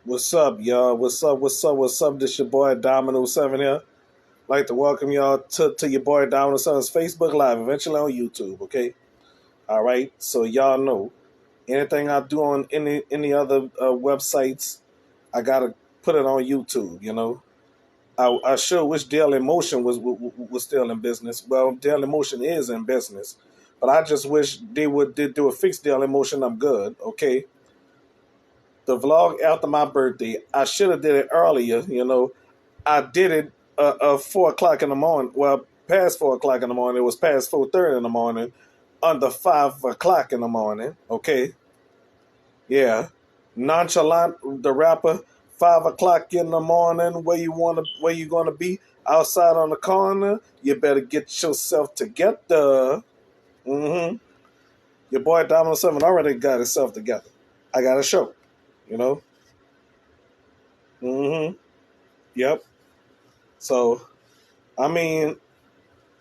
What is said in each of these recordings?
What's up, y'all? What's up? This your boy Domino 7 here. Like to welcome y'all to your boy Domino 7's Facebook Live, eventually on YouTube, okay? All right. So y'all know anything I do on any other websites, I gotta put it on YouTube, you know. I sure wish Daily Motion was still in business. Well, Daily Motion is in business. But I just wish they would did do a fixed Daily Motion. I'm good, okay? The vlog after my birthday, I should have did it earlier, you know. I did it 4 o'clock in the morning. Well, past 4 o'clock in the morning. It was past 4:30 in the morning, under 5 o'clock in the morning. Okay, yeah. Nonchalant, the rapper. 5 o'clock in the morning. Where you gonna be? Outside on the corner. You better get yourself together. Mm-hmm. Your boy Domino 7 already got himself together. I got a show. You know. Mm-hmm. Yep. So I mean,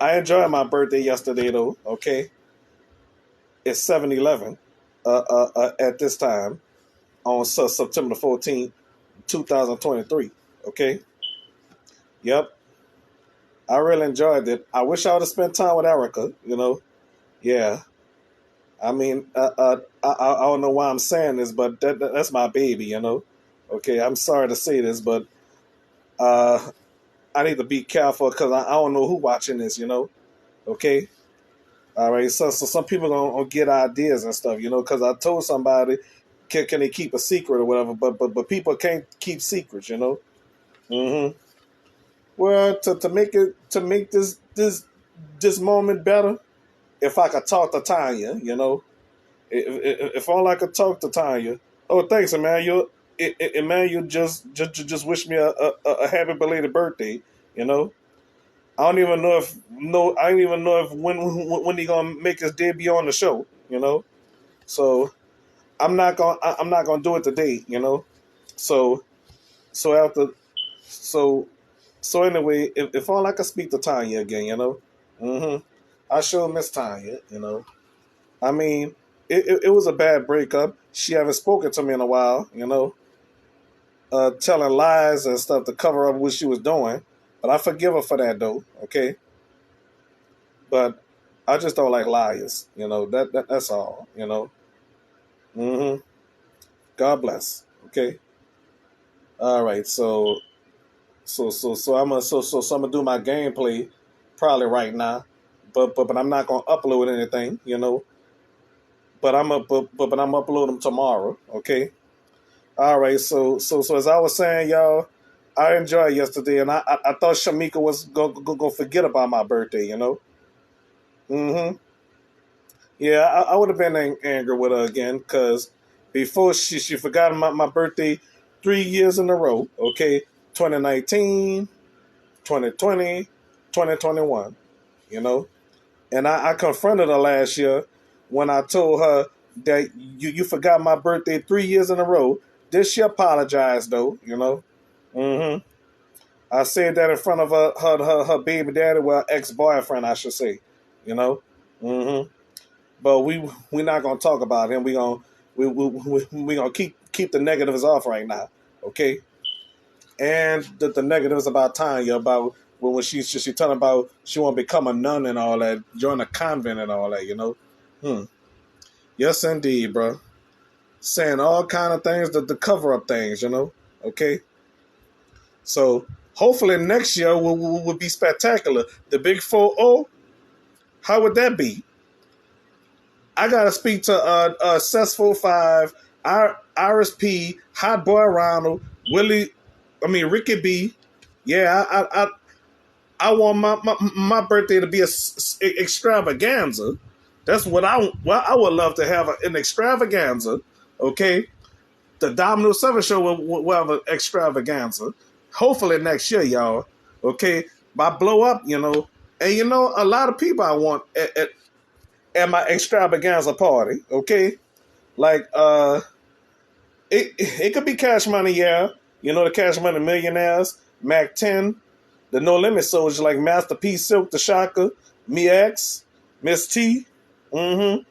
I enjoyed my birthday yesterday, though. Okay, it's 7-11 at this time on September 14th, 2023. Okay, yep, I really enjoyed it. I wish I would have spent time with Erica. You know, yeah. I mean, I don't know why I'm saying this, but that's my baby. You know, okay. I'm sorry to say this, but uh, I need to be careful because I don't know who watching this. You know, okay. All right, so some people gonna get ideas and stuff, you know, because I told somebody, can they keep a secret or whatever, but people can't keep secrets, you know. Hmm. Well, to make this moment better, if I could talk to Tanya, you know, if all I could talk to Tanya. Oh, thanks, Emmanuel. Emmanuel just wish me a happy belated birthday, you know. I don't even know if no. I don't even know if when he gonna make his debut on the show. You know, so I'm not gonna do it today. You know, so so after so so anyway, if all I could speak to Tanya again, you know, I sure miss Tanya. You know, I mean, it was a bad breakup. She haven't spoken to me in a while. You know, telling lies and stuff to cover up what she was doing. But I forgive her for that though. Okay. But I just don't like liars. You know that's all. You know. Hmm. God bless. Okay. All right. So I'm gonna do my gameplay probably right now, but I'm not gonna upload anything. You know. But I'm upload them tomorrow. Okay. All right. So as I was saying, y'all, I enjoyed yesterday, and I thought Shamika was gonna forget about my birthday. You know. Hmm. Yeah, I would have been angry with her again because before she forgot my birthday 3 years in a row. Okay, 2019, 2020, 2021. You know, and I confronted her last year when I told her that you forgot my birthday 3 years in a row. Did she apologize though? You know. Hmm. I said that in front of her baby daddy, well, ex boyfriend, I should say. You know. Hmm. But we not gonna talk about him. We gonna keep the negatives off right now, okay? And the negatives about Tanya about when she talking about she want to become a nun and all that, join a convent and all that, you know. Yes, indeed, bro. Saying all kind of things to cover up things, you know. Okay. So hopefully next year will be spectacular. The big 4-0. How would that be? I gotta speak to Cessful 5, Iris P, Hot Boy Ronald, Ricky B. Yeah, I want my birthday to be a extravaganza. That's what I would love to have an extravaganza. Okay, the Domino 7 show will have an extravaganza. Hopefully next year, y'all. Okay, by blow up, you know, and you know a lot of people I want at my extravaganza party, okay? Like it could be Cash Money, yeah. You know the Cash Money Millionaires, Mac 10, the No Limit Soldiers like Master P Silk, the Shaka, Me X, Miss T. Mm-hmm.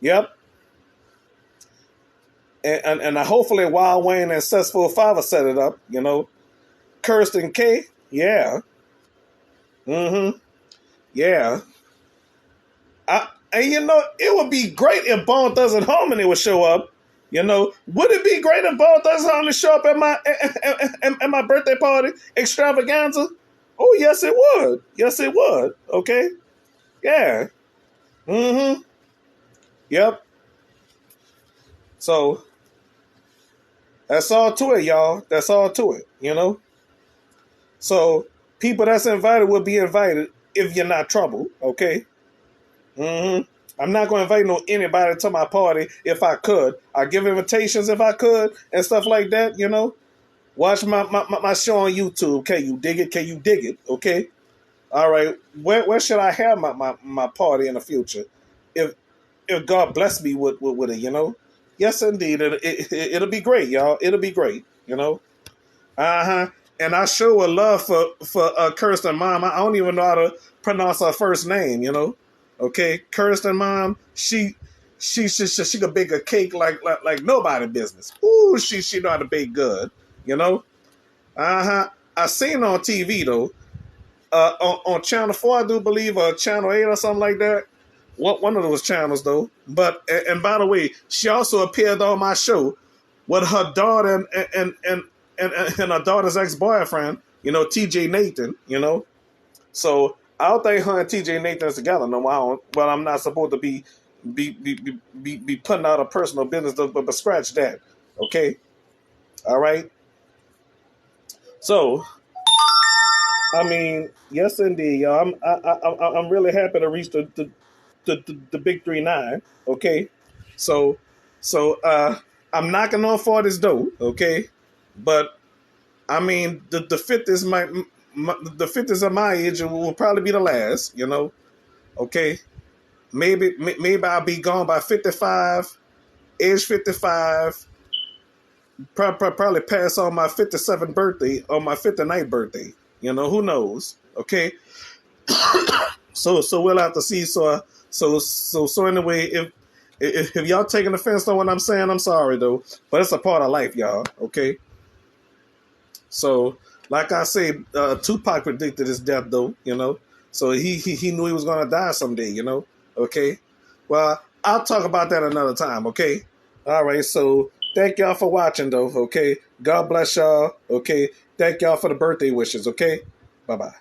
Yep. and hopefully Wild Wayne and Cessful Father set it up. Kirsten K. Yeah. Mm-hmm. Yeah. And it would be great if Bone Thugs and Harmony would show up. Would it be great if Bone Thugs and Harmony show up at my birthday party extravaganza? Oh, yes, it would. Yes, it would. Okay. Yeah. Mm-hmm. Yep. So that's all to it, y'all. That's all to it. So people that's invited will be invited if you're not trouble. Okay. Mm-hmm. I'm not going to invite anybody to my party if I could. I give invitations if I could and stuff like that. Watch my show on YouTube. Can you dig it? Can you dig it? Okay. All right. Where should I have my party in the future? If God bless me with it. Yes, indeed. It'll be great, y'all. It'll be great. Uh-huh. And I show a love for Kirsten Mom. I don't even know how to pronounce her first name. Okay, Kirsten Mom. She could bake a cake like nobody business. Ooh, she know how to bake good. Uh-huh. I seen her on TV though. On Channel 4, I do believe, or Channel 8 or something like that. One of those channels though. But and by the way, she also appeared on my show with her daughter and her daughter's ex-boyfriend, TJ Nathan, So I don't think her and TJ Nathan's together no more. Well, I'm not supposed to be putting out a personal business, but scratch that. Okay? All right? So, I mean, yes indeed, y'all. I'm really happy to reach the big 3-9. Okay? So I'm knocking on 40's door, okay? But I mean, the 50s the 50s of my age will probably be the last, Okay, maybe I'll be gone by 55, age 55. Probably pass on my 57th birthday or my 59th birthday. Who knows? Okay, so we'll have to see. So anyway, if y'all taking offense on what I'm saying, I'm sorry though, but it's a part of life, y'all. Okay. So, like I said, Tupac predicted his death, though, So he knew he was going to die someday, Okay? Well, I'll talk about that another time, okay? All right, so thank y'all for watching, though, okay? God bless y'all, okay? Thank y'all for the birthday wishes, okay? Bye-bye.